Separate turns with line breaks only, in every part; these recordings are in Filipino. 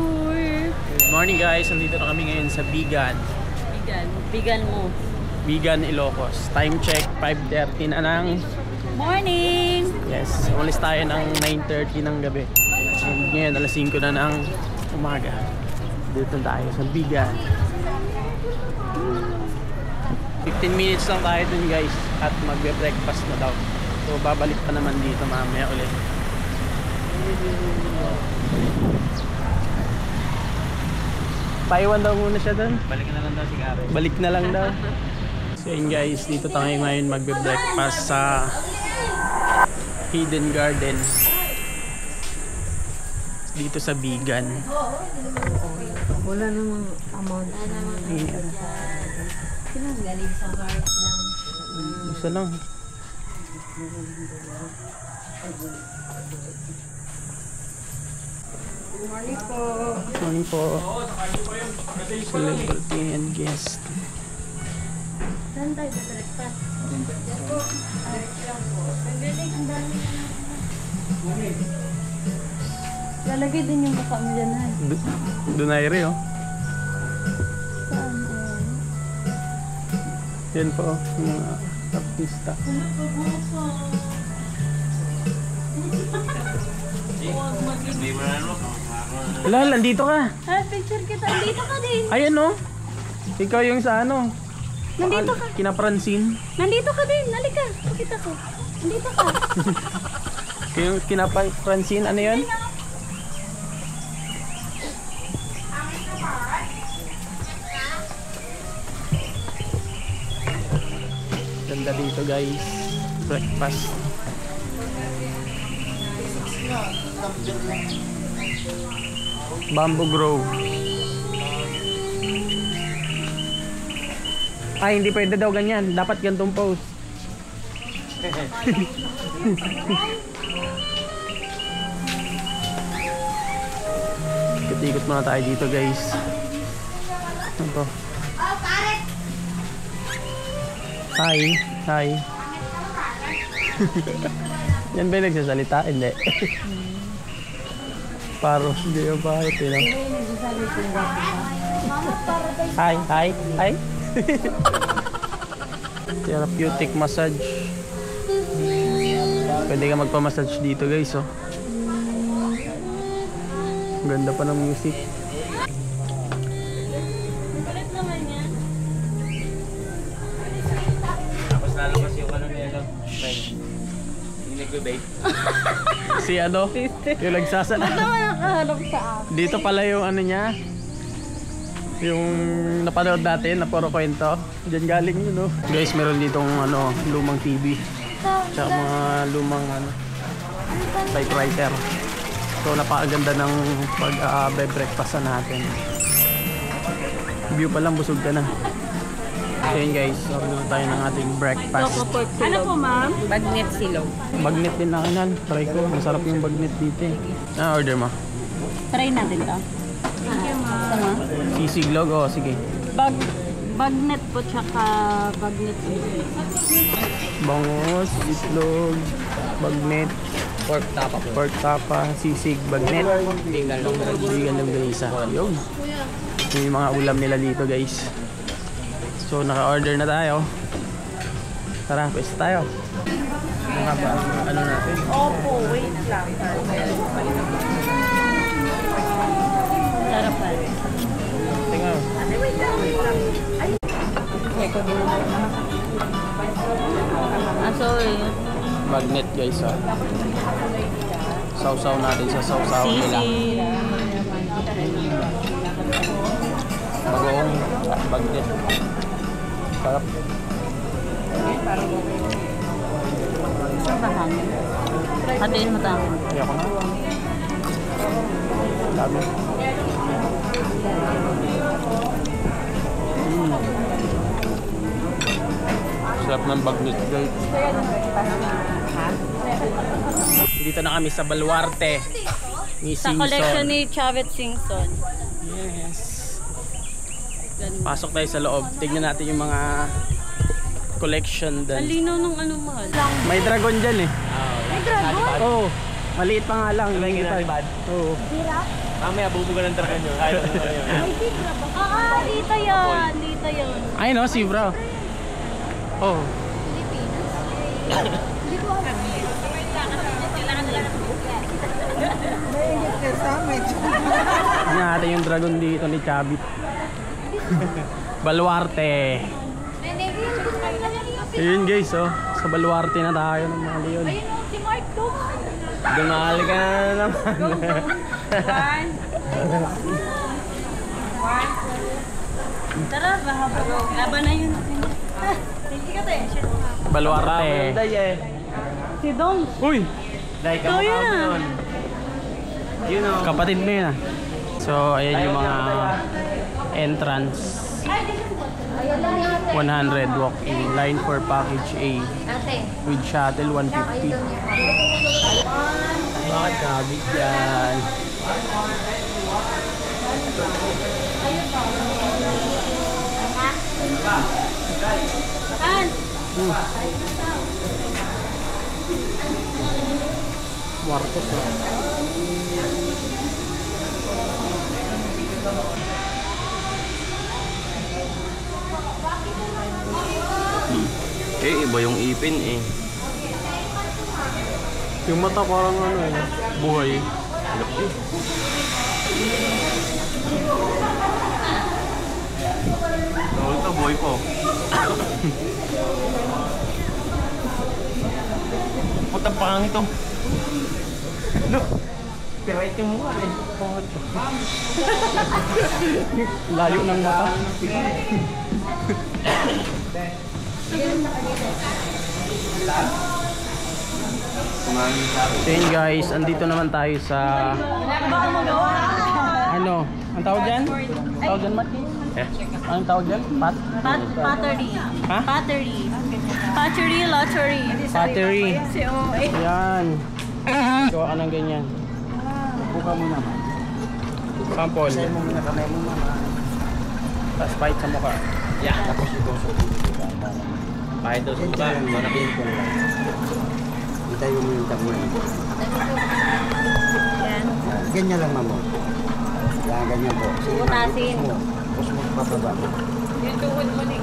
Good morning guys, nandito na kami ngayon sa Bigan.
Bigan mo.
Bigan, Ilocos. Time check, 5:30 na ng
morning.
Yes, umalis tayo ng 9:30 ng gabi. And ngayon, alas 5 na ng umaga. Dito tayo sa Bigan. 15 minutes lang tayo dun guys at magbe-breakfast na daw. So babalik pa naman dito mamaya ulit. Paiwan daw muna siya dun.
Balik na lang daw si Gary.
Balik na lang daw. So yun guys, dito tayo ngayon magbe-breakfast sa Hidden Garden dito sa Bigan.
Wala namang amount. Galing sa work lang.
Isa lang.
Good morning po.
Good morning po. Celebrity and guest.
Saan tayo sa breakfast? Lalagay din yung mukha mo dyan, ha?
Donaire, oh.
Saan?
Yan po, yung mga artista. Wala, nandito ka.
Ha, picture kita. Nandito ka din.
Ayan, oh. Ikaw yung sa ano.
Nandito ka.
Kina Francine.
Nandito ka din. Halika. Pakita ko. Nandito ka.
Yung kina Francine, ano yun? Ganda dito guys. Breakfast. Bamboo Grove. Ay, hindi pwede daw ganyan. Dapat gantong pose. Ikot-ikot muna tayo dito guys. Ano to? Hi. Hi. Yan ba yung nagsasalita? Hindi. Paro. Hindi yung paro. Hi. Hi. Hi. Therapeutic massage. Pwede ka magpa-massage dito guys, oh. Ganda pa ng music.
Kulit naman yan.
Tapos lalabas yung ano nila, friend. Yung nagbe-bake.
Si ano? Yung nagsasala.
Ba't naman nakahanap sa akin?
Dito pala yung ano niya. Yung napanood natin na puro kwento. Diyan galing yun, oh. Guys, meron ditong ano, lumang TV. Tsaka mga lumang ano, typewriter. So napakaganda ng pag-breakfast natin. View pa lang, busog ka na. Ayun guys, order na tayo ng ating breakfast.
Ano po ma'am? Bagnet silog.
Bagnet din na kanan. Try ko, masarap yung bagnet dito eh. Order mo.
Try natin to. Thank you ma'am. Sama?
Sisiglog, oh sige.
Bagnet po tsaka bagnet silog.
Bangos, itlog, bagnet, pork tapa, sisig, bagnet, bigan longganisa. Yun. Yung mga ulam nila dito guys. So naka-order na tayo. Tara, pwes tayo. Ano natin?
Opo, wait lang. Sarapan.
Tingnan.
Wait lang. Sorry.
Bagnet guys, oh. Sausaw natin sa sausaw nila. Bagoong bagnet. Sarap.
Sarapan. Hatiin mo tayo.
Kaya ko na. Dami. Sarap ng bagnet guys. Dito na kami sa Baluarte ni
Sa
Singson.
collection ni Chavez Singson.
Yes. Pasok tayo sa loob. Tignan natin yung mga collection
Ang
doon.
linaw ng ano mahal.
May dragon dyan eh.
May dragon?
Oo. Maliit pa nga lang. Oo.
Mamaya bubuga ng truck nyo. Ayaw na kayo.
Dito yun. Dito yun.
Ay no, Zebra. Oh. Tingnan natin yung dragon dito ni Chabit. Baluarte. Ayun guys, oh. Sa Baluarte na tayo ng mga leon.
Ayun si Mark doon.
Dumali ka na naman.
Tara, laban na yun. Hindi ka tayo.
Baluarte.
Si Dom.
Uy!
Like,
So, yun na.
You know.
Kapatid mo yun ah. So, ayan yung mga entrance. 100 walk-in. Line for package A. With shuttle, 150. Bakit Chabit yan? Marcos ah.
Iba yung ipin eh.
Yung mata parang ano eh, buhay.
Ito, boy po. Putang pangit to. Ano? Pirait yung mukha eh.
Layo ng mata. So yun guys, andito naman tayo sa ano? Ang tawag dyan? Tawag dyan, Matt? Anong tawag dyan?
Pottery.
Ha?
Pottery. Pottery, lottery.
Battery.
COA.
Yan. Gawa ka ng ganyan.
Buka mo naman.
Sample.
Sa'yo mo muna kamay mo mama.
Tapos bite sa mukha.
Yeah. Tapos ito sa kahit daw sa iba, manapin ko lang. Hintay mo yung tamo yan.
Yan.
Ganyan lang mamo. Yan, ganyan po.
Butasin.
Tapos mo papaba.
Yung tuhod mo din.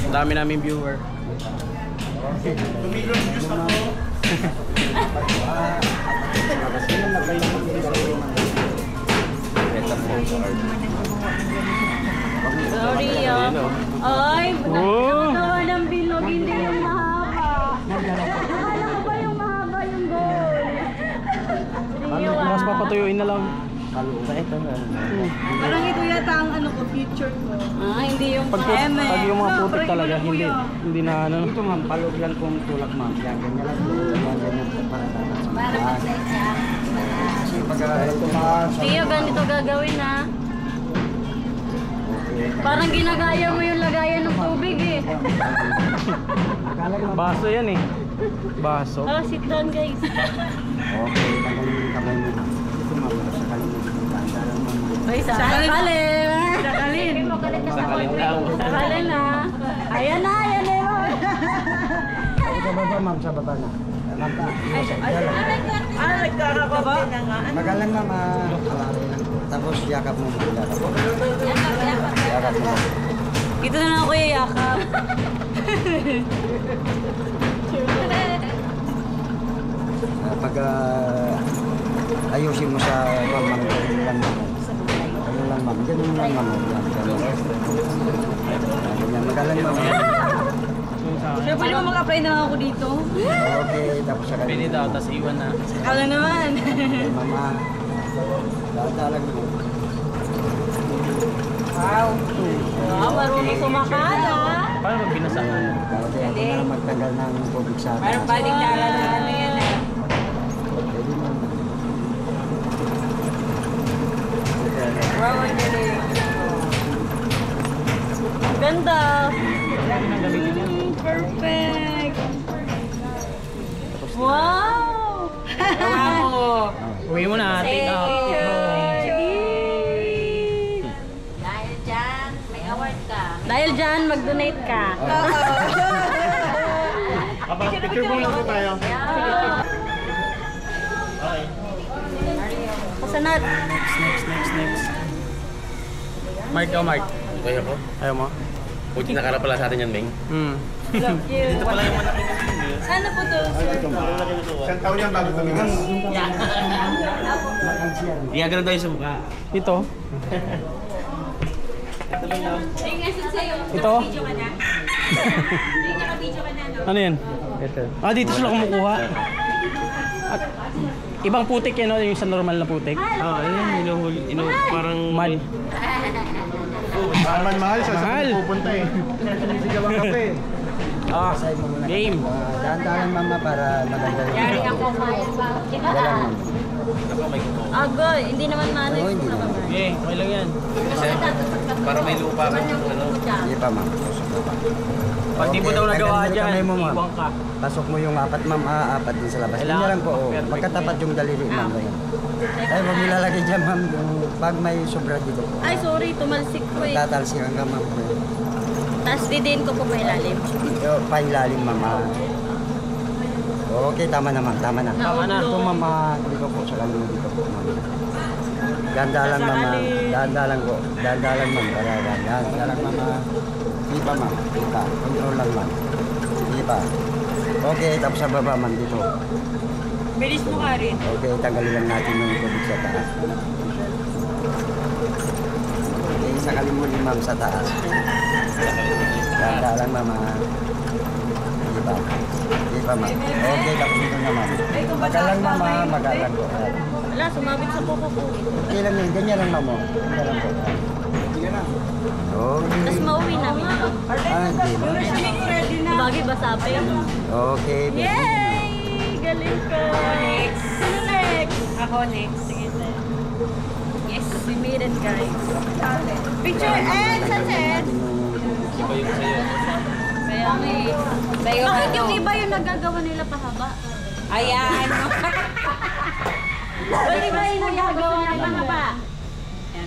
Ang dami namin viewer.
Sorry, Ay, nagawa ng bilog, hindi yung mahaba. Akala ko ba yung mahaba yung goal? Rio,
Mas papatuyuin na lang.
Parang ito yata ang ano ko, future ko. Hindi yung
Pag yung mga putik talaga, hindi na ano.
Ito ma'am, palog lang kung tulak ma'am. Yan, ganyan lang po. Yan, ganyan po para dapat sa
Para mag-size
kasi pag tumaas.
Rio, ganito gagawin ha. Parang ginagaya mo yung lagayan ng tubig eh.
Baso yan eh. Baso.
Sit down guys.
Okay, tanggalin mo yung kamay mo. Ito ma'am, sakalin mo.
Ay, sakalin. Sakalin.
Sakalin lang.
Sakalin na. Ayan na, ayan na yun.
Sa baba ma'am, sa baba na. Ma'am,
Nagkakababa?
magalang ma'am. Tapos yakap mo. Yakap mo.
Ito na lang ako yakap.
Pag ayusin mo sa ma'am, ganun lang ma'am. Ganun lang ma'am. Ganun lang ma'am. Ganyan, magalang ma'am.
Sure, pwede mo mag-apply na lang ako dito?
Okay, tapos sa
Pwede daw, tapos iwan na.
Kala naman.
Mama, dadalag mo.
Wow, marunong sumakala.
Paano pag binasahan?
Hindi ako na magtanggal ng tubig sa atin.
Parang pwedeng nala na ano yan eh.
Pwede mo.
Wow, ang galing. Ang ganda. Perfect. Wow! Wow!
Uwi mo na. Take out.
Dahil dyan, may award ka. Dahil dyan, mag-donate ka.
Picture mo lang po tayo.
Sanat.
Next. Mark ka, Mark.
Okay ako.
Ayaw mo?
Puti nakara pala sa atin yan, Ming.
Love you.
Ito pala yung malaki na Ming.
Sana po to, sir.
Isang taon yan bago tumigas.
Iya, ganun tayo sa mukha.
Ito.
Ay, ngayon sa'yo.
Ito.
Video ka na? Ay, naka-video ka na, no?
Ano yan?
Ito.
Ah, dito sila kumukuha. At, ibang putik yan, no? Yung sa normal na putik.
Ah, ayun, parang...
Mad.
Para man mahal siya,
Mahal.
sa pupunta eh. Sinisigaw ang kape.
Ah, game.
Dahan-dahan mama para maganda yung
Yari ako, Maya.
galang.
Ako, may kuko.
Agoy, hindi naman manay.
Oo, hindi naman.
Okay, okay lang yan.
Kasi, para may lupa ka yung ano.
Hindi pa ma'am. Pasok mo pa.
Pag di mo daw nagawa
Tagalin mo
dyan,
kamay mo, ma'am.
ibang ka.
Pasok mo yung apat ma'am, apat din sa labas. Hindi
Kailangan
lang po, oh.
perfect
Magkatapat yung daliri ma'am. Ganyan. Ay, huwag nilalagay dyan ma'am, yung pag may sobra dito po.
Ay, sorry, tumalsik ko eh.
Tatalsikan ka ma'am.
Tapos didiin ko po pa ilalim.
Pailalim ma'am. Okay, tama na ma'am, tama na.
Tama na.
Ito ma'am, dito po, sa kalimo dito po ma'am. Dandalan ma'am, dandalan ko. Dandalan ma'am, para dandalan ma'am. Hindi pa ma'am, hindi pa. Control lang ma'am. Hindi pa. Okay, tapos sa baba ma'am dito.
Bilis mo ka rin.
Okay, tanggalin lang natin yung tubig sa taas. Okay, sa kalimuli ma'am sa taas. Dandalan ma'am. Hindi pa. Hindi pa ma'am. Okay, tapos dito na ma'am. Magalang ma'am, magalang po.
Wala, sumabit sa kuko po.
Okay lang yun, ganyan lang ma'am. Ganyan lang po. Okay.
Tapos mauwi namin.
Hindi.
Bagay ba sabi?
Okay.
Yay! Galing ko! Next! Sino next? Ako next. Sige, sir. Yes, we made it, guys. Picture and sunset!
Iba yung sa'yo.
Kaya may... Bakit yung iba yung nagagawa nila pahaba? Ayan! Bakit iba yung nagagawa nila pahaba?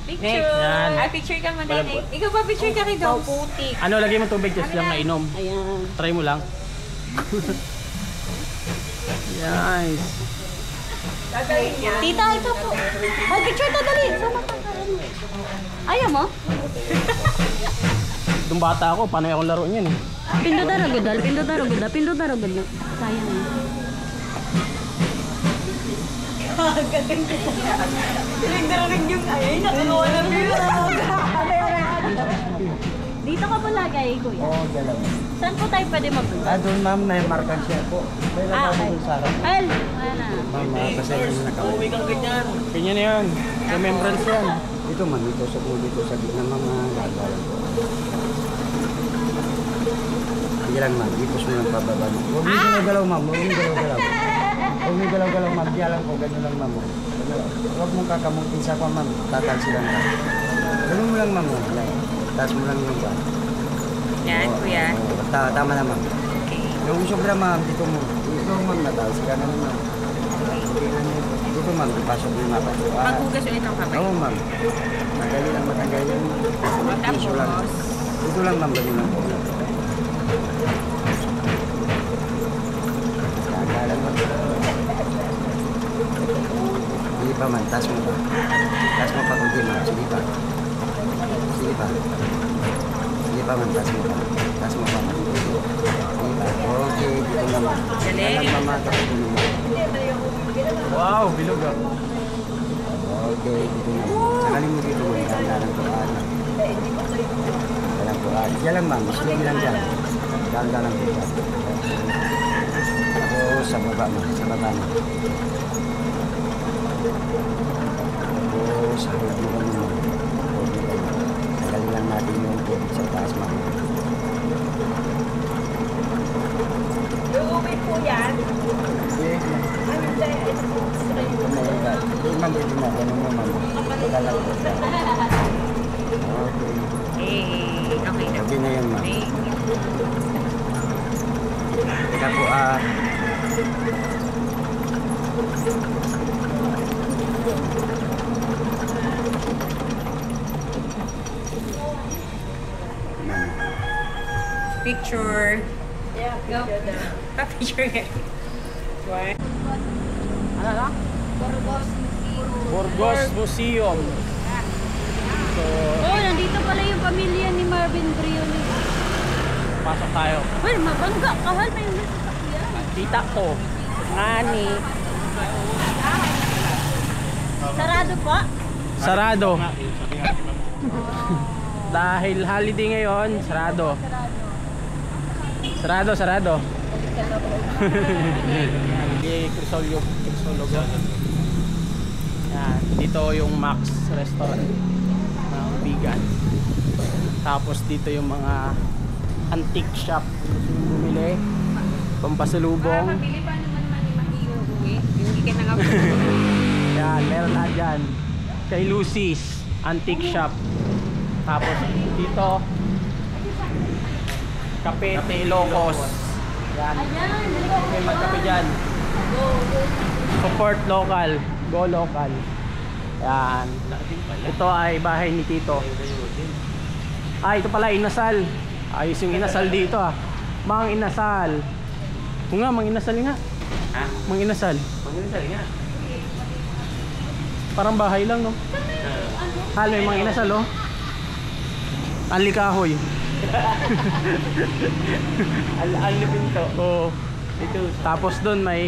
Picture!
Yan.
Ay, picture ka man din. Ikaw pa picture ka rin daw. Putik.
Ano, lagay mo tubig just lang na inom.
Ayan.
Try mo lang. Nice.
Tita, ito po. Ay, picture ta dali. Sama ka. Ayaw mo?
Nung bata ako, paano akong laruin yan eh.
Pindo daragudal, pindo daragudal, pindo daragudal. Sayang eh. Dito ka pala kay kuya.
Oo, dyan lang.
Saan po tayo pwede magpunta?
Doon ma'am, may markan siya po. May lababo
okay.
doon sa harap.
Al! Wala.
Ma'am, pasensya na nakawin.
Uwi kang ganyan.
Ganyan na yan. Remembrance yan.
Dito ma'am, dito sa bulo, dito sa gitna ma'am, gagalan po. Hindi lang ma'am, ipos mo lang pababa ma'am. Huwag mo galaw-galaw ma'am, huwag mo galaw-galaw. Huwag mo galaw-galaw ma'am, diyan lang po, ganyan lang ma'am. Huwag mong kakamutin sa kwa ma'am, tatalsilan ka. Ganun mo lang ma'am, taas mo lang yung ba.
Yan, kuya.
Tama na ma'am. Yung sobra ma'am, dito mo. Dito ma'am, natalsikan na ma'am. Dito ma'am, ipasok mo yung mapa.
Maghugas ulit ang kamay.
Oo ma'am. Madali lang matanggal yung tissue lang. Dito lang ma'am, ganun lang po. Kagalan ma'am. Sige pa ma'am, taas mo pa. Taas mo pa kunti ma'am, sige pa. Sige pa. Sige pa ma'am, taas mo pa. Taas mo pa ma'am. Sige pa. Okay, dito na ma'am. Galing ma'am, tapos dito ma'am.
Wow, bilog ah.
Okay, dito na. Sakalin mo dito ma'am, dahan-dahan po. Dahan po. Diyan lang ma'am, sige lang dyan. Dahan-dahan po. Tapos sa baba ma'am, sa baba ma'am. Tapos sa baba ma'am. Sakalin lang natin yung tubig sa taas ma'am.
Luumit po yan.
Okay. Ma'am, dito na. Ganun mo ma'am. Teka lang po. Okay.
Okay na.
Okay na yun ma'am. Teka po
Picture. Yeah, go. Pa-picture ka. What?
Ano na? Burgos Museum. So,
Oh, nandito pala yung pamilya ni Marvin Briones.
pasok tayo.
Well, mabangga. Kahal may nasasakyan.
Tita ko, Ngani.
Sarado pa.
Sarado. Dahil holiday ngayon, sarado. Sarado. Crisologo. Yan, dito yung Max Restaurant ng vegan. Tapos dito yung mga antique shop. Gusto yung bumili, pampasalubong.
Pabili pa naman uwi. Hindi ka na
Yan, meron lahat dyan. Kay Lucy's Antique Shop. Tapos dito Kape Locos. Yan. Okay, magkape dyan. Support local. Go local. Yan. Ito ay bahay ni Tito. Ito pala inasal. Ayos yung inasal dito Mang inasal. Kung nga, mang inasal nga.
Ha?
Mang inasal.
Manginisal nga.
Parang bahay lang, no? Halo yung mga inasal, oh. Anli kahoy.
Anli pinto.
Oo. Tapos doon may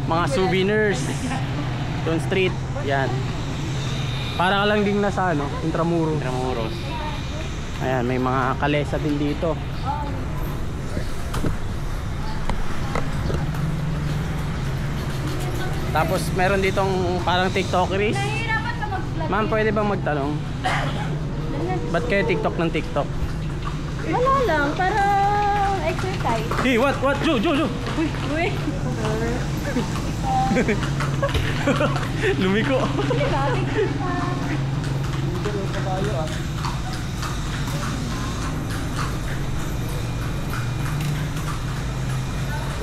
mga souvenirs. Doon street. Yan. Para ka lang din nasa, ano, Intramuros.
Ramuros.
Ayan, may mga kalesa din dito. Tapos meron ditong parang TikTokeries.
Nahihirapan ka mag-vlog.
Ma'am, pwede bang magtanong? Ba't kayo TikTok ng TikTok?
Wala lang, para exercise.
Hey, what? Jo!
Uy.
Lumiko.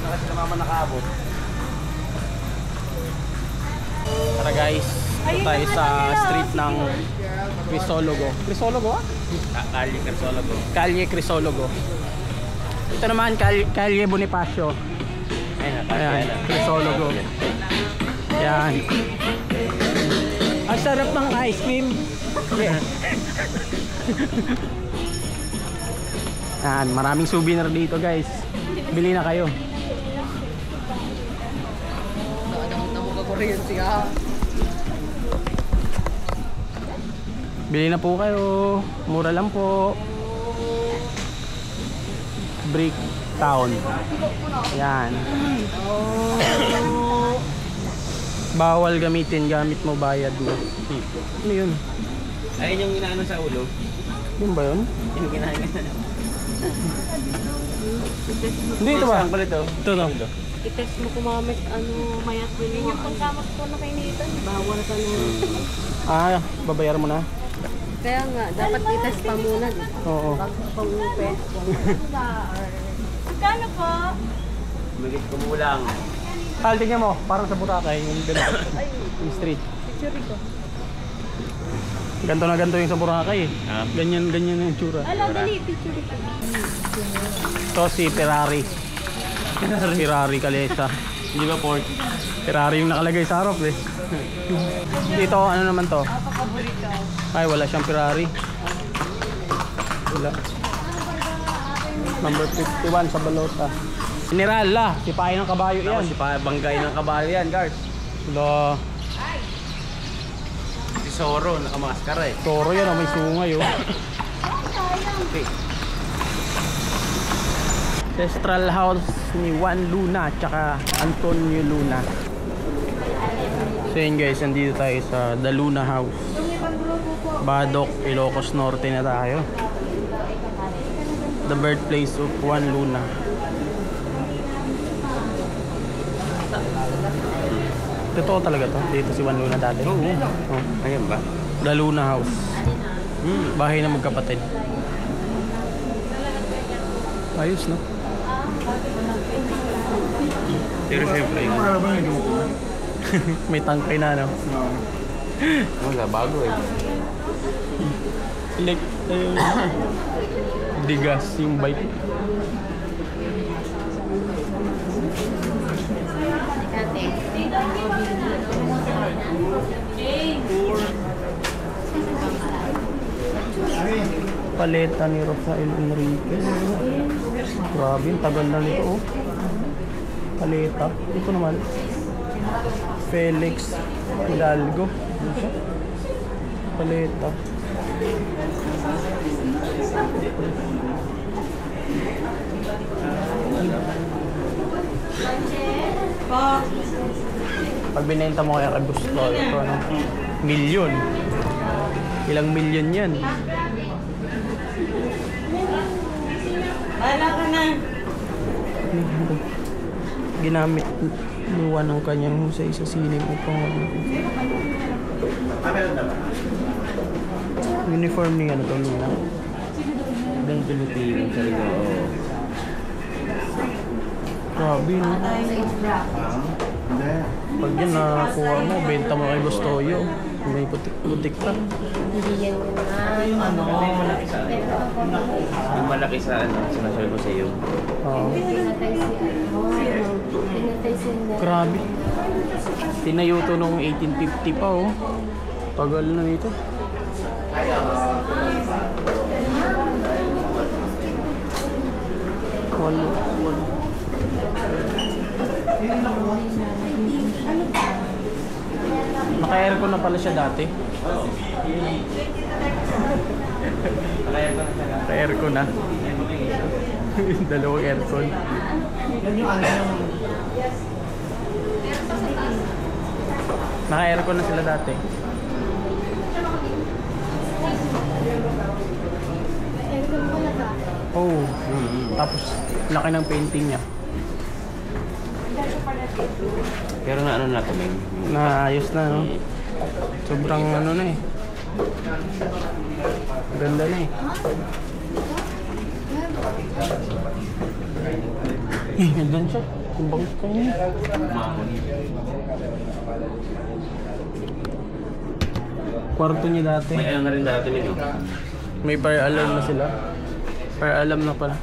Kasi na mama nakaabot. Tara guys, ito tayo sa street ng Crisologo. Crisologo
Kalye Crisologo.
Kalye Crisologo. Ito naman, Kalye Bonifacio. Ayan, Crisologo. Yan. Ang sarap ng ice cream. Yan, maraming souvenir dito guys. Bili na kayo. Bili na po kayo. Mura lang po. Brick Town. Yan. Bawal gamitin. Gamit mo, bayad mo. Ano yun?
Ayun yung inaano sa ulo.
Yun ba yun?
Yung ginaano.
Hindi, ito ba?
Saan pala ito?
Ito.
I-test mo kung mayat mo yung pagkamot ko na kainitan. Bawal ka na.
Babayaran mo na?
Kaya nga, dapat i-test pa muna.
Oo.
Bago pang-upe. Magkano po?
Magit kumulang.
Tingnan mo, parang sa Boracay, yung ganito. Yung street.
Picture ko.
Ganto na ganto yung sa Boracay eh. Ganyan yung tsura.
Alam, dali, picture ko.
Ito si Ferrari. Ferrari Calesa.
Hindi ba port?
Ferrari yung nakalagay sa harap eh. Dito, ano naman to? Ay, wala siyang Ferrari. Wala. Number 51 sa Balota. General la, sipahin ng kabayo yan.
Si banggay ng kabayo yan, guard.
Wala.
Si Soro, nakamaskara eh.
Toro yan, may sungay oh.
Okay.
Ancestral house ni Juan Luna tsaka Antonio Luna. So yun guys, nandito tayo sa The Luna House. Badok, Ilocos Norte na tayo. The birthplace of Juan Luna. Totoo talaga to? Dito si Juan Luna dati? Oo. Oh.
Ayan ba?
The Luna House. Bahay na magkapatid. Ayos no?
Pero siyempre,
May tangkay na no?
wala, bago eh.
Digas yung bike. Paleta ni Rafael Enriquez. Grabe, ang tagal na nito oh. Paleta. Ito naman. Felix Hidalgo. Ano siya? Paleta. Pag binenta mo kaya kay Gusto, ito ano? Milyon. Ilang milyon yan?
Wala ka na.
Ginamit luwa ng kanyang husay sa sining upang uniform ni ano to nila.
Ang Pilipino talaga, oo.
Grabe no. Pag yan nakuha mo, benta mo kay Gustoyo. May putik-putik pa.
Hindi yan
Ano, malaki sa ano? Yung malaki sa ano, sinasabi ko sa iyo.
Oo.
Pinatay si ano. Pinatay si
Grabe. Tinayo to nung 1850 pa oh. Tagal na nito. Walo. Naka-aircon na pala siya dati. Naka-aircon na. Dalawang aircon. Naka-aircon na sila dati. Oh, tapos laki ng painting niya.
Pero na ano na kami.
Naayos na no. Sobrang ano na eh. Ganda na eh. Ganda siya. Kumbang ka niya. Kwarto niya dati.
May ano na rin dati nito.
May fire alarm na sila. Fire alarm na pala.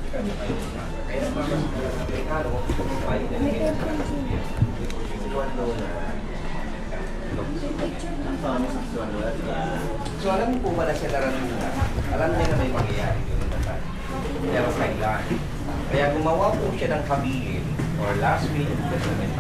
So alam mo po ba na siya karaniwan? Alam niya na may mangyayari yun na tayo. Pero kailan? Kaya gumawa po siya ng kabihin or last minute testament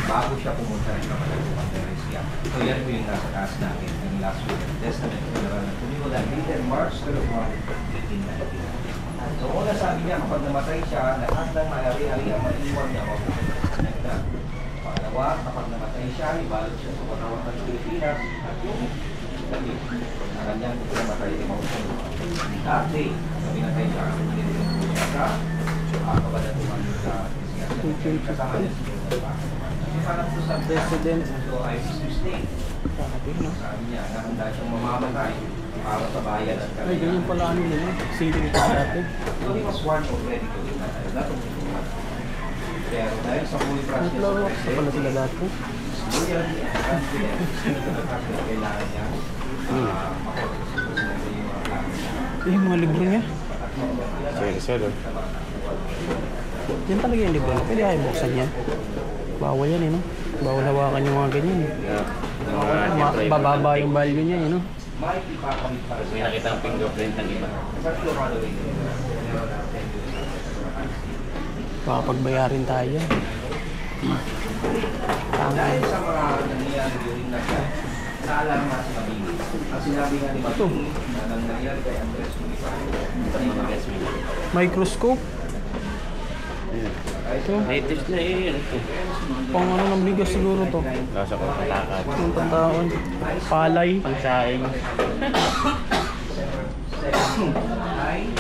bago siya pumunta rin naman ng Pangasinan. So yan po yung nasa taas namin, yung last minute testament na naman. Tumiko na dated March 31, 1890. So una sabi niya kapag namatay siya, lahat ng mahari-hari ang maiwan niya mapupunta. Pangalawa, kapag namatay siya, ibalot siya sa katawan ng Pilipinas at yung sabi, na kanyang namatay ay mapupunta. Dati, sabi na tayo siya, hindi rin po siya sa kabalatuan sa kasama niya sa
President.
So I sustain.
Grabe no.
Sabi niya, nahanda siyang mamamatay para sa bayan at
Ay, ganyan pala ano nila. City ito dati.
So he was warned already to do that. That was pero dahil sa fully trust niya
Naglawa sa pala sila dati.
loyalty and confidence na kailangan niya
Eh, yung mga libro niya.
Sir.
Yan talaga yung libro. Pwede ayaw buksan yan. Bawal yan eh no. Bawal hawakan yung mga ganyan eh. Bababa yung value niya eh no.
may ipakamit para
May nakita ang fingerprint ng iba.
Baka pagbayarin tayo yan.
Dahil sa mga nangyayari during na siya, sa alarma si Mabini. Ang sinabi nga ni Mabini na nang nangyayari kay Andres Mulipa.
Microscope.
Latest na eh.
Pang ano ng bigas siguro to.
Nasa ko patakad.
Yung taon. Palay.
Pangsaing.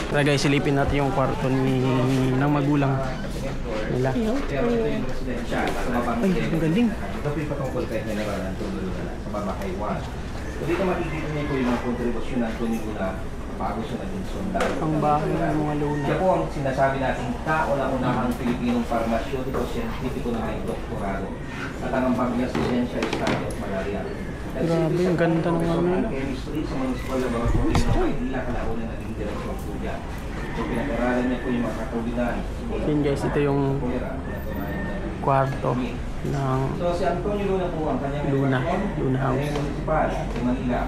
Tara guys, silipin natin yung kwarto ng magulang nila. Ay, ang galing.
Ito yung patungkol kay General Antonio Luna sa Babahay 1. So dito makikita niyo po yung mga kontribusyon ng Antonio Luna bago siya naging sundalo.
Ang bahay ng mga luna.
Siya po ang sinasabi natin kauna-unahang Pilipinong parmasyotiko, siyentipiko na may doktorado. At ang pag-asistensya is study of malaria.
Grabe, ang ganda ng ano.
Chemistry sa Municipal Laboratory ng Maynila, kalauna naging direksyon po dyan. So pinag-aralan niya po yung mga katubigan.
Yun guys, ito yung kwarto ng
So si Antonio Luna po ang kanyang
Luna House.
municipal sa Manila.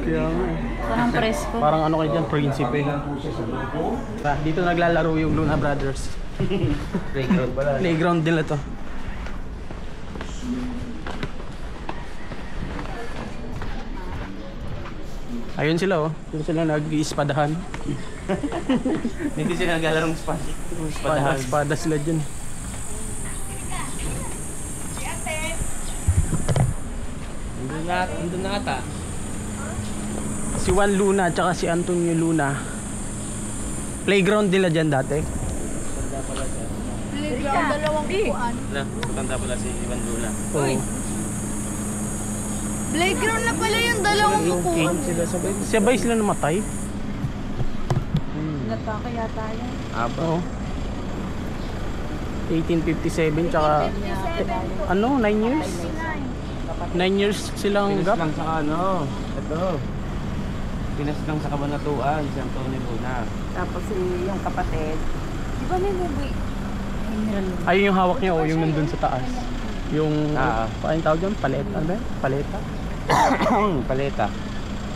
Kaya nga eh.
Parang presko.
Parang ano kayo dyan, prinsipe.
Kabilang po siya sa grupo.
Dito naglalaro yung Luna Brothers.
Playground pala.
Playground nila to. Ayun sila oh. Ayun sila nag-iispadahan.
Hindi sila naglalarong spa.
Espada sila dyan.
Nandun na ata.
Si Juan Luna at si Antonio Luna. Playground nila dyan dati.
Playground, dalawang upuan.
Na, matanda pala si Ivan Luna.
Oo.
Playground na pala yung dalawang upuan.
Sabay sila namatay.
Natake yata yan.
Oo. 1857 tsaka ano, 9 years? 9 years silang
Pinas
gap.
lang sa ano. Ito. Pinas lang sa Kabanatuan si Antonio Luna.
Tapos yung kapatid. Di ba may baby?
Ayun yung hawak niya, oh, yung nandun sa taas. Yung, paano tawag dyan? Paleta, ano ba yan? Paleta?
Paleta.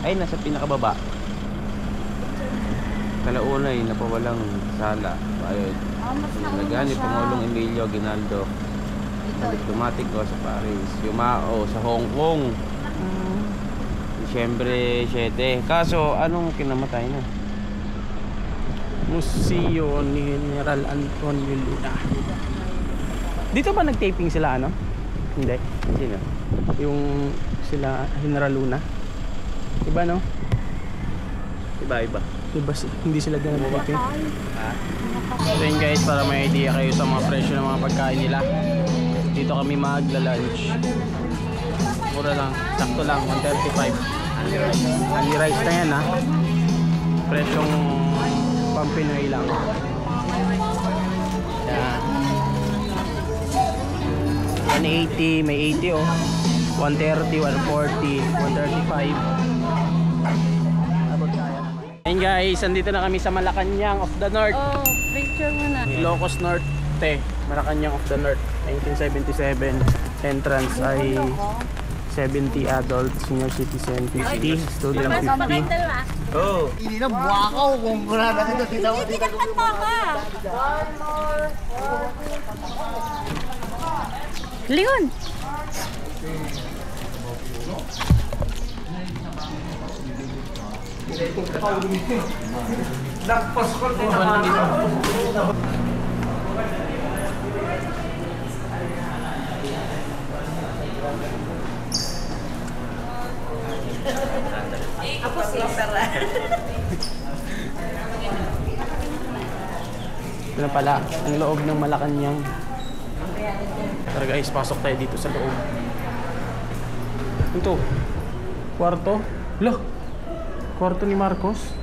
Ay, nasa pinakababa. Kalaunay, napawalang sala. Ayun. Nagani Pangulong Emilio Aguinaldo. Sa diplomatic ko sa Paris. Yumao sa Hong Kong. Disyembre 7. Kaso, anong kinamatay na?
Museo ni General Antonio Luna. Dito ba nag-taping sila ano? Hindi.
Sino?
Yung sila General Luna. Iba no?
Iba-iba.
Diba hindi sila din nag-taping? So yun guys, para may idea kayo sa mga presyo ng mga pagkain nila. Dito kami magla-lunch. Mura lang, sakto lang, 135. Only rice na yan ha. Presyong Pampinoy lang. Yan. 180, may 80 oh. 130, 140, 135. Ayun guys, andito na kami sa Malacanang of the North.
Oh, picture mo na.
Ilocos Norte, Malacanang of the North, 1977. Entrance ay 70 adult, senior citizen 50, student 50.
Oh!
Hindi na buwakaw kung muna natin ito. Tita mo, tita ko.
Leon! Ako sister.
Ito na pala, ang loob ng Malacanang. Tara guys, pasok tayo dito sa loob. Ito, kwarto. Loh, kwarto ni Marcos.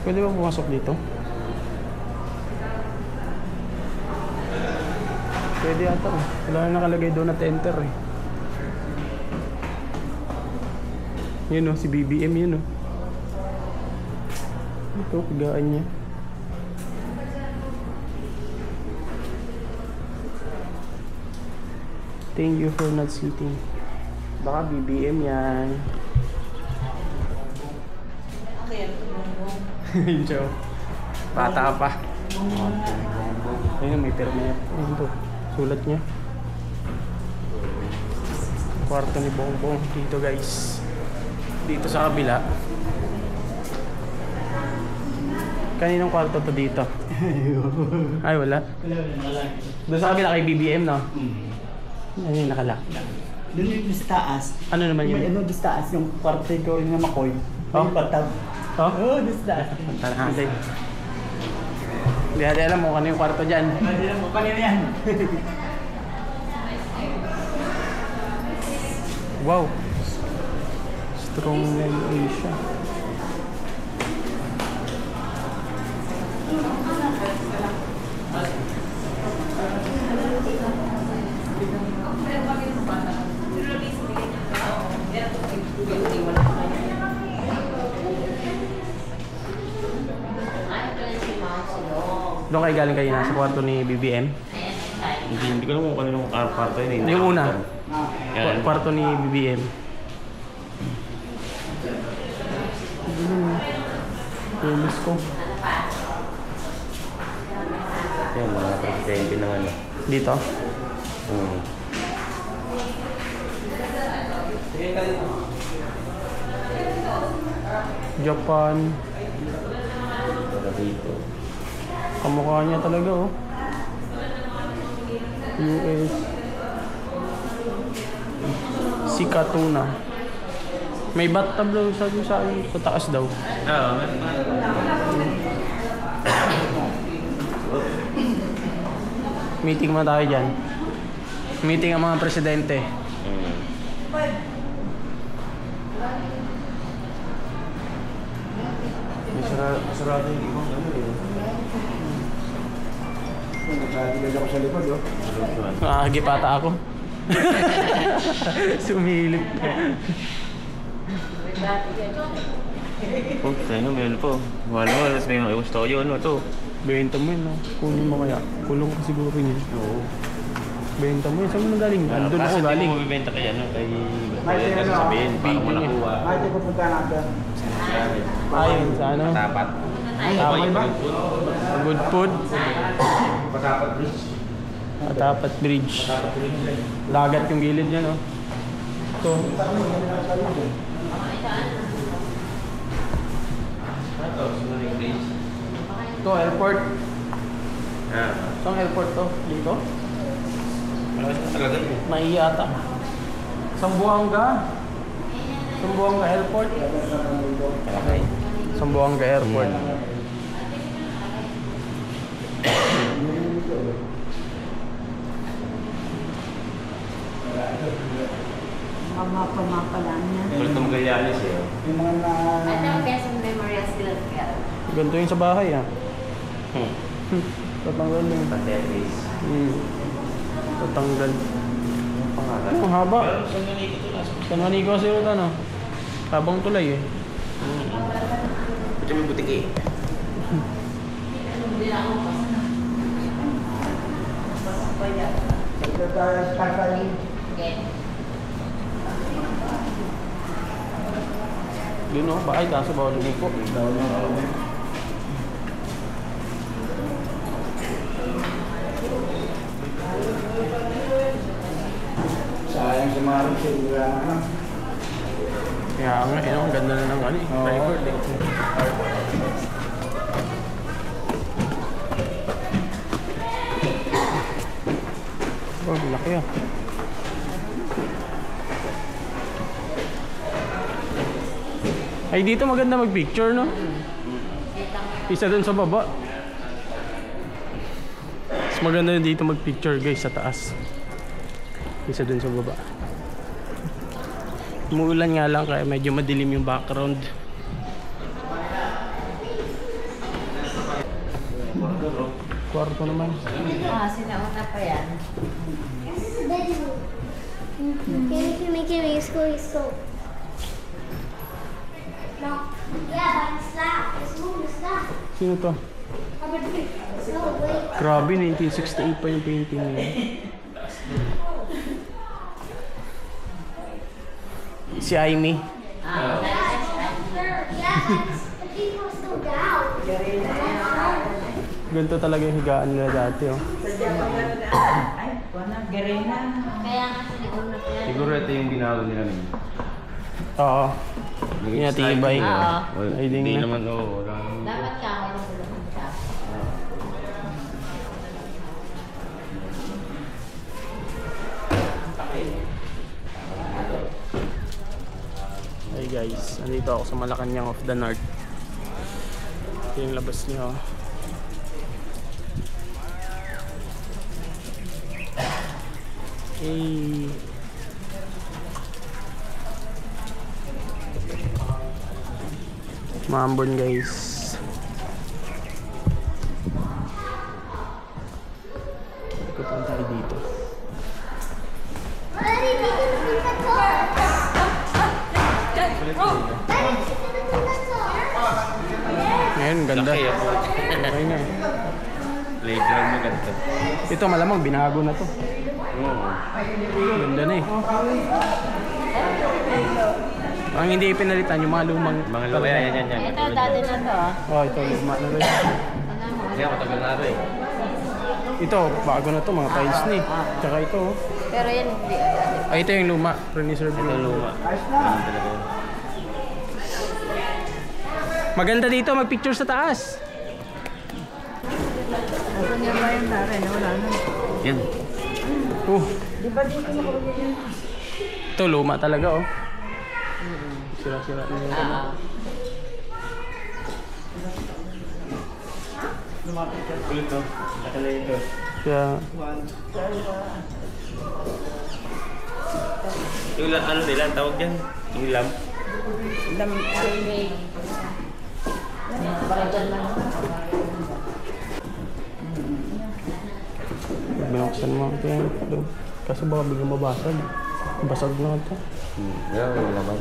Pwede ba pumasok dito? Pwede ata oh. Wala na nakalagay doon at enter eh. Yun oh, si BBM yun oh. Ito, pigaan niya. Thank you for not sitting. Baka BBM yan. Yun siya. Bata pa. Ayun, may permit. Ayun to. Sulat niya. Kwarto ni Bongbong. Dito guys. Dito sa kabila. Kaninong kwarto to dito? Ay, wala. Doon sa kabila kay BBM, no? Ano yung nakalak?
Doon yung sa taas.
Ano naman yun?
May ano doon sa taas, yung kwarto ko rin na Makoy.
Oh?
May patag.
Oh?
Oo, doon sa taas.
Tara natin. Hindi natin alam mo kung ano yung kwarto dyan.
Hindi na mo kanina yan.
Wow. Strong name Asia. Doon kayo galing kayo sa kwarto ni BBM?
Hindi ko alam kung ano yung kwarto yun.
Yung una,
Yan.
kwarto ni BBM. Tulis ko.
Yan, mga presidente ng ano.
Dito? Japan.
Para dito.
Kamukha niya talaga oh. US. Si Katuna. May bathtub daw sa taas daw.
Oo,
Meeting mo tayo dyan. Meeting ang mga presidente.
Masarado yung ibang ano eh.
Nagkatigil ako sa likod, oh.
Nakakagipata ako. Sumilip.
Oh, tayo meron po. Wala mo, tapos may mga gusto ko yun, ano to?
Benta mo yun, no? Kunin mo kaya. Kulong ko siguro yun.
Oo.
Benta mo yun. Saan mo na galing? Andun ako galing.
Kasi hindi mo bibenta kay ano, kay... Kasi sabihin, parang mo nakuha.
Ay, di ko punta natin.
Ayun, sa ano?
Tapat.
Tapat ba? Good food.
Patapat bridge.
Tapat bridge. Dagat yung gilid niya, no? Ito. Ito, airport. Saan airport to? Dito?
Talaga yun.
Maiyata. Sambuanga. Sambuanga Airport. Sambuanga Airport.
Mapa lang yan.
Kulit ng Magallanes eh.
Yung mga na...
Ano best memories sila together?
Ganito yung sa bahay, ah. Tatanggal na yun.
Patetis.
Tatanggal. Ang haba. San Juanico kasi yun, ano? Habang tulay, eh.
Ito may butik eh.
Ito tayo sa tatay.
Yun, no? Bahay, kaso bawal lumiko.
Sayang si Marong sa ira na.
Kaya nga, yun, ang ganda na ng ano, eh.
Oo.
Record, eh. Oh, laki, ah. Ay, dito maganda mag-picture, no? Isa dun sa baba. Mas maganda dito mag-picture, guys, sa taas. Isa dun sa baba. Umuulan nga lang kaya medyo madilim yung background. Kwarto naman.
Sinauna pa yan.
Can you make it really slow? No. Yeah, but it's not. It's moving, it's not.
Sino to?
No, wait.
Grabe, 1968 pa yung painting niya. Si Aimee.
Yeah, but the people are still down.
Ganito talaga yung higaan nila dati, oh.
Kaya nga sinauna pa yan.
Siguro ito yung binago nila rin.
Oo. Pinatibay.
Oo.
Ay,
Hindi
na.
naman, oo. Wala naman.
Dapat ka ako lang siya.
Hey guys, nandito ako sa Malacanang of the North. Ito yung labas niya, oh. Hey. Maambon guys. Ikot lang tayo dito.
Daddy, take it to the car. Daddy, take it to the car.
Ngayon, ganda.
Laki, ah.
Okay na.
Playground mo ganito.
Ito malamang binago na to.
Oo.
Ganda na eh. Ang hindi pinalitan yung mga lumang...
Mga luma yan.
Ito, dati na to.
Oh, ito luma na rin.
Kaya matagal na ito eh.
Ito, bago na to, mga tiles ni. Tsaka ito. Oh.
Pero yan hindi.
Ay, ito yung luma. Reserve
Ito luma. Ganun talaga yun.
Maganda dito, mag-picture sa taas.
Ano niya ba yung dati? Wala na.
Yan.
Di ba dito nakulagay yun?
Ito, luma talaga oh. Sira-sira na yun.
Ulit to. Nakalay ito.
Kaya,
Yung ano nila, tawag dyan? Yung lamp.
binuksan mo ito yung doon. Kaso baka biglang mabasag. Basag na ito.
Yan, yung laban.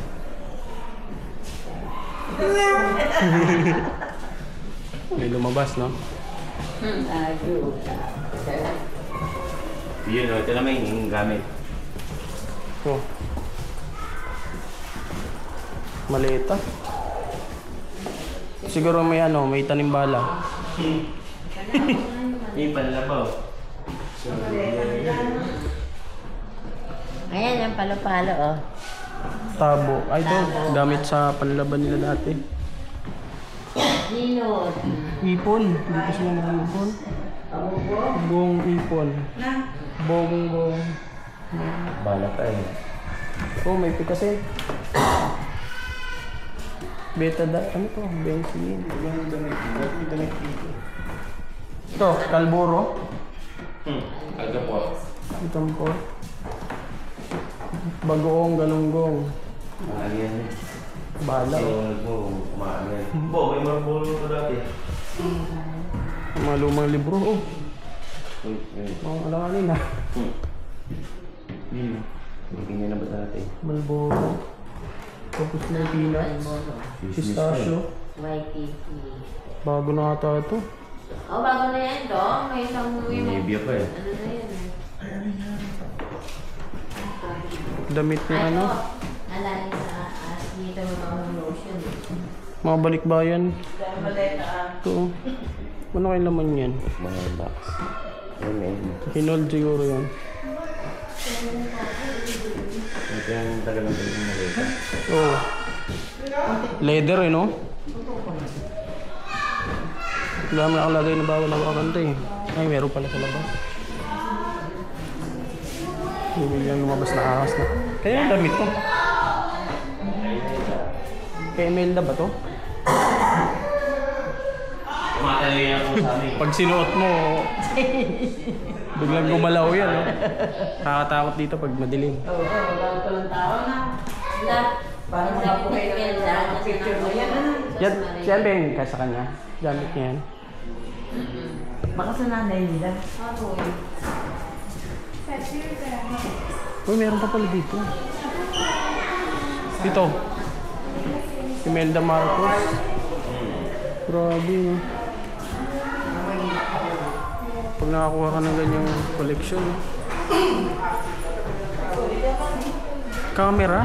May lumabas, no?
Yun o, ito naman yung gamit.
Oh. Malita. Siguro may ano, may tanimbala.
Yung panlabaw.
Ayan, yung palo-palo, oh.
Tabo. Ay, ito, gamit sa panlaban nila dati.
Sinod.
Ipon. Dito sila nag-ipon. Bong ipon. Bonggong.
Bala ka eh.
Oh, may pikasin. Beta da, ano to? Benzene. Ito, kalburo.
Aga po.
Itong po. Bagoong galunggong.
Ano yan eh.
Bala.
Yung mo, kumaan yan. Bo, may marble ko dati.
Mga lumang libro. Oh,
Uy, yun.
mga alanganin ha.
Ganyan na ba dati?
Malboro. Tapos may peanuts. Pistachio.
YTT.
Bago na ata ito.
Oh, bago na yan, to. May isang
Nibia pa eh.
ano na yan, eh.
Damit ni ano.
Alay sa dito may mga lotion.
Mga balikbayan. Ito. oh. Ano kayo laman yan?
Mga box. Ayun eh.
Hinold siguro yan.
Ito yung tagal ng tagal na rito.
Oh. Leather eh, no? Wala mo nakalagay na bawal nakakanta eh. Ay, meron pala sa labas. Hindi lang lumabas na ahas na. Kaya yung damit to. Kay Imelda ba to?
Tumataloy ako sa amin.
Pag sinuot mo, biglang gumalaw yan, no? Nakakatakot dito pag madilim.
Oo, bago pa lang tao na. Wala. Parang mga buhay na picture mo yan.
Yan, yan ba yung sa kanya? Gamit niya yan.
Baka sa nanay nila. Oo.
Uy, meron pa pala dito. Dito. Imelda Marcos. Grabe, no? Pag nakakuha ka ng ganyang collection. Camera.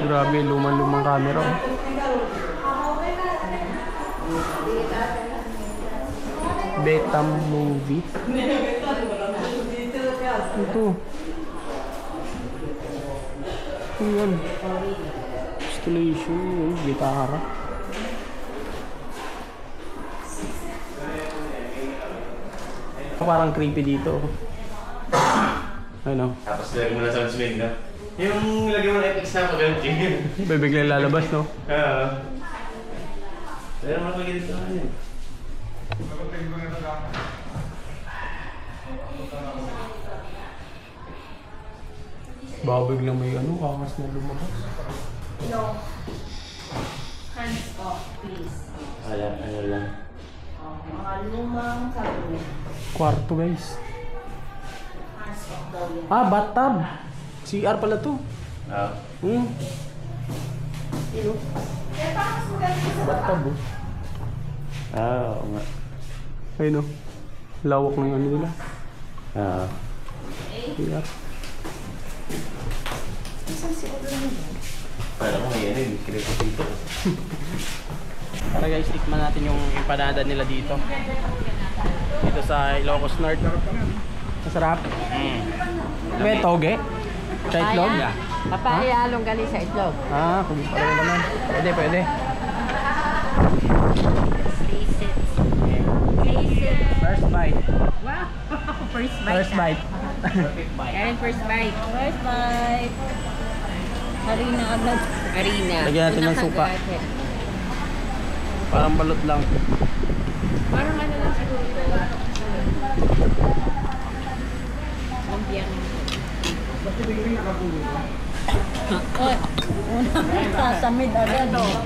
Grabe, lumang-lumang camera. Oh. Betam movie. Ito. Ayan. Installation. Yung gitara. Parang creepy dito. Ano?
Tapos lagay mo na sa swing na. Yung lagay mo na FX na pag-ganti.
Biglang lalabas, no?
Oo. Pero makagilid ka nga yun.
Baka biglang may ano, kakas na lumabas.
No. Hands off, please.
Wala, ano lang.
Mga lumang sabi.
Kwarto, guys.
Hands off daw yan.
Ah, bathtub. CR pala to.
Ah.
Hmm. Bathtub, oh.
Oo nga.
Ayun o. Lawak ng ano nila.
Oo.
Yeah.
Parang mo yan eh, discreto dito.
Para guys, tikman natin yung empanada nila dito. Dito sa Ilocos North. Masarap. May toge? Sa itlog?
Papaya halong galing sa itlog.
Ah, kung pareho naman. Pwede, pwede. First bite.
Wow! First bite.
First bite.
Karen, first bite. First bite. Harina agad. Harina.
Lagyan natin ng suka. Parang balot lang.
Parang ano lang siguro. Lumpia. Oy, unang sasamid agad oh.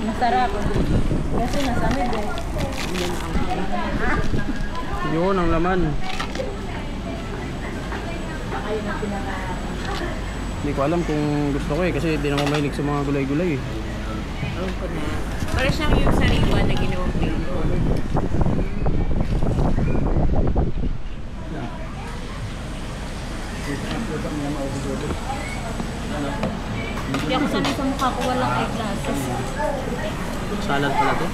Masarap. Kasi nasamid eh.
Yun ang laman. Hindi ko alam kung gusto ko eh kasi di naman mahilig sa mga gulay-gulay eh.
Para siyang yung sariwa na ginawang prito. Hindi ako sanay sa mukha ko walang eyeglasses.
Salad pala to.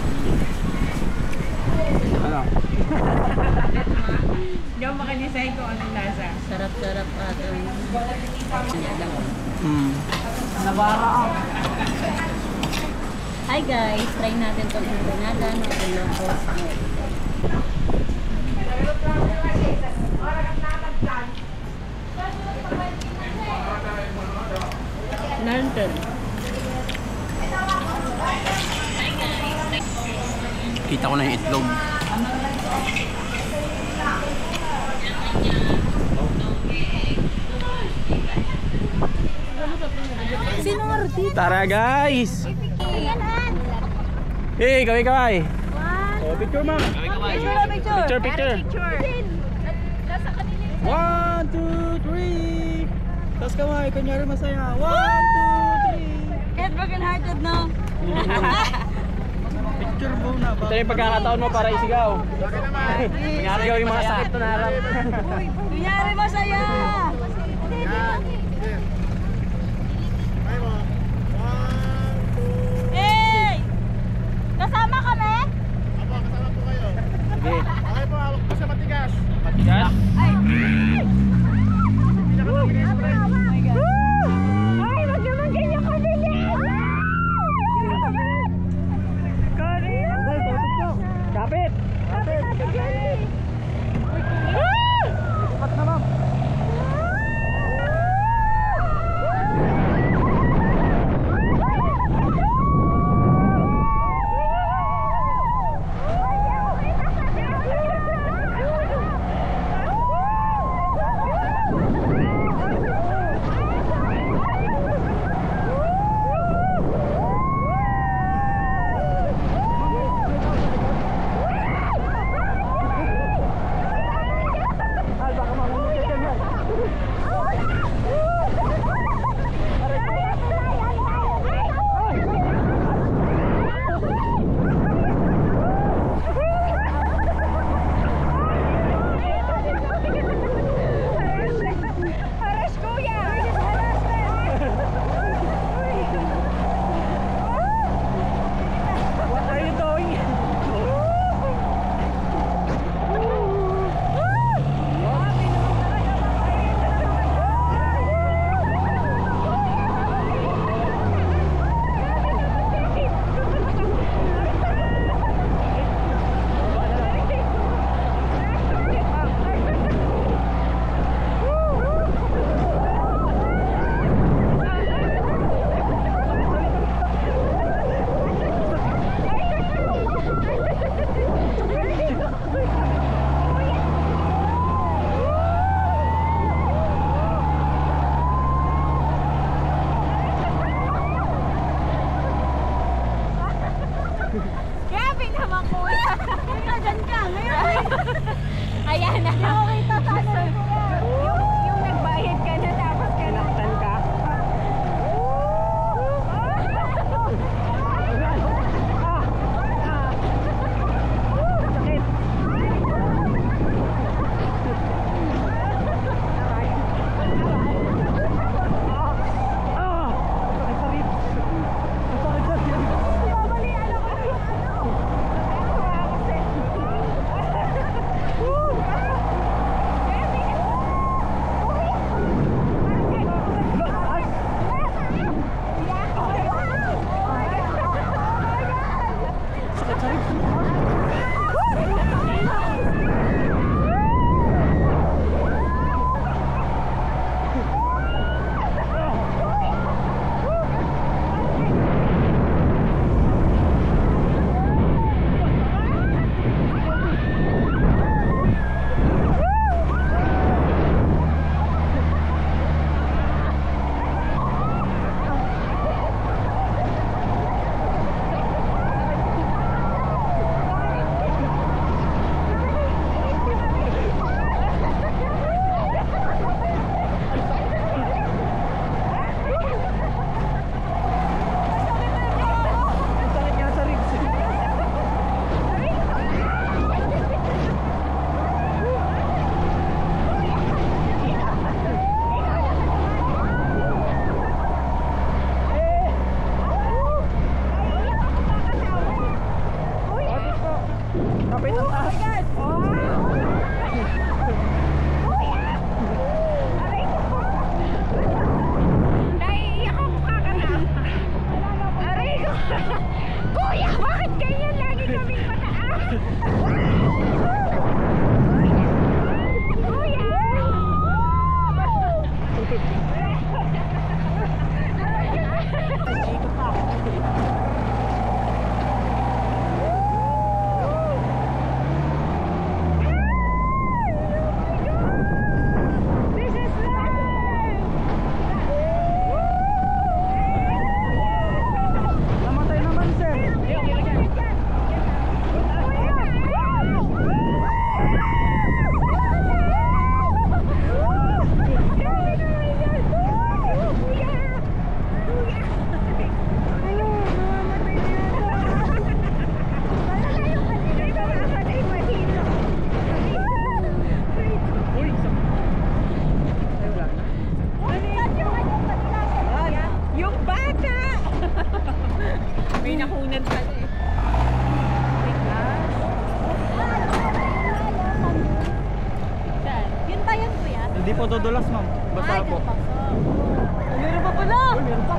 Ano?
Hindi ako makadesign kung anong lasa. Sarap-sarap at Hi guys! Try natin itong empanada ng Ilocos. Lantern.
Kita ko na yung itlog.
Sino nga roti?
Tara guys! Hey, kaway-kaway! Oh, picture ma'am! Picture, picture!
Nasa kanila.
1, 2, 3! Tapos kaway, kunyari masaya. 1, 2, 3!
Kahit broken-hearted no?
Picture muna ba? Ito yung pagkakataon mo para isigaw. Isigaw yung mga sakit na harap.
Kunyari masaya! Hey! Kasama kami?
Sige. Matigas?
Ay! Ay, wag naman ganyan kami
Kapit!
Kapit natin Jenny!
Sipat na ma'am.
yan, kuya?
Hindi po dudulas, ma'am. Basa po.
Meron pa pala! Meron pa.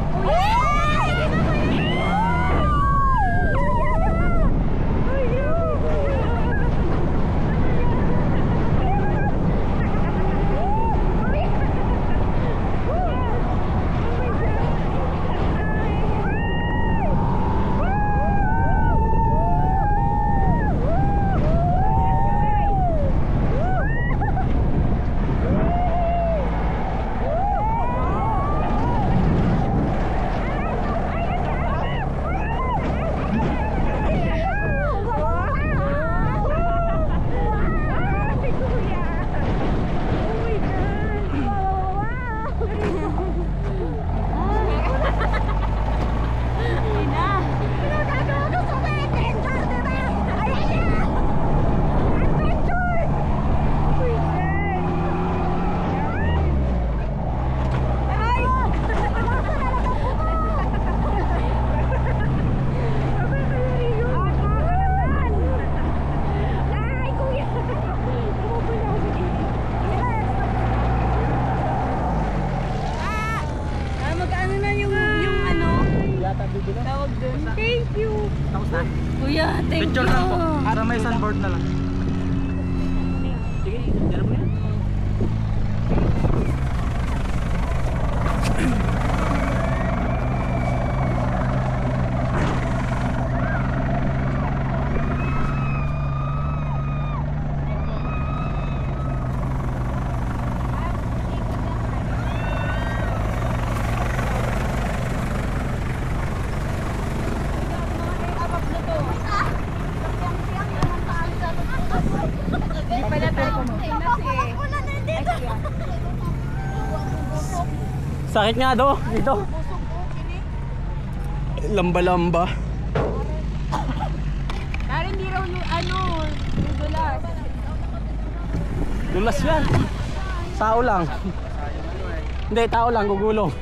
Tawag dun. Thank you.
Tapos na?
Kuya, thank you.
Picture lang po. Para may sunboard na lang. Sige, dyan mo yan. Sakit nga do, dito. Lamba-lamba.
Pero hindi raw dulas.
Dulas yan. Tao lang. Hindi, tao lang, gugulong.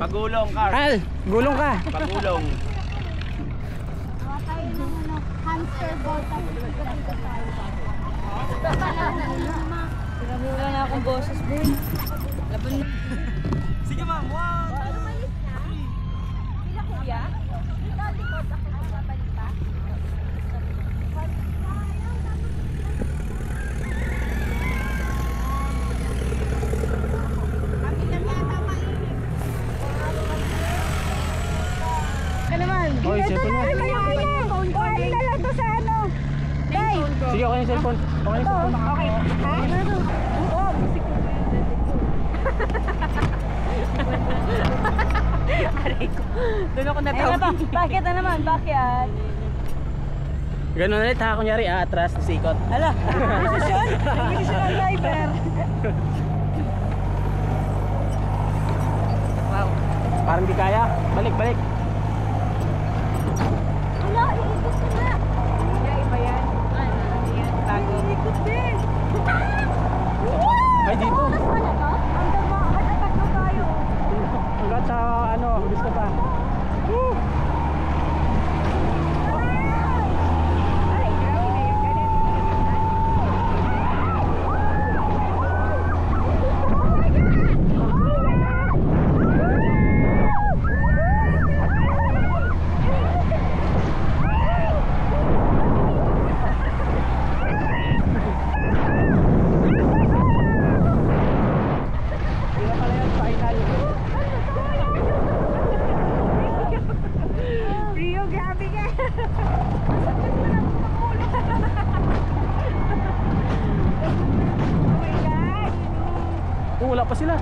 Pagulong ka.
Al, gulong ka.
Pagulong.
Hamster ball.
Wala na akong boses din. Laban na.
Sige ma'am, wow.
Sila kuya?
Oy, cellphone mo. Sige, okay yung cellphone. Okay yung cellphone.
Aray ko. Doon ako natawag. Bakit na naman? Bakit?
Ganun ulit ha, kunyari atras, sikot.
Ala, posisyon? Posisyon ang driver. Wow.
Parang di kaya. Balik, balik.
Wala, iikot ko na.
Iba yan. Bago. Iikot din.
Ay, dito.
Mas pala to? Hanggang tatlo tayo.
Hanggat sa ano, gusto pa. Woo!
Rio, grabe ka. Oh my God.
Wala pa sila.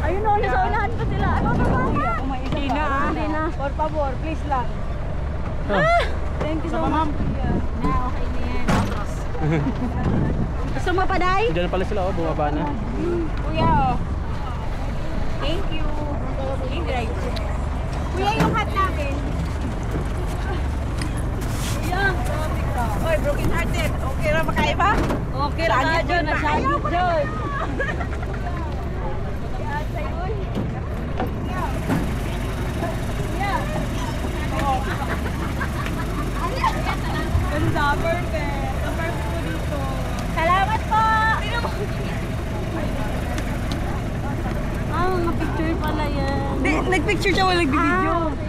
Ayun o, nasa unahan pa sila. Ano ba ba? Hindi na. Hindi na. Por favor, please lang. Thank you so much. Na, okay na yan. Gusto mo pa, Day?
Diyan pala sila, oh, bumaba na.
Kuya, oh. Thank you. Thank you. Kuya, yung hat natin. Kuya. Oy, broken hearted. Okay ra ba kayo ba? Okay ra ka dyan. Nasagit dyan. Ganda, perfect. Perfect po dito. Salamat po! nagpipicture siya, wala nagbibideo.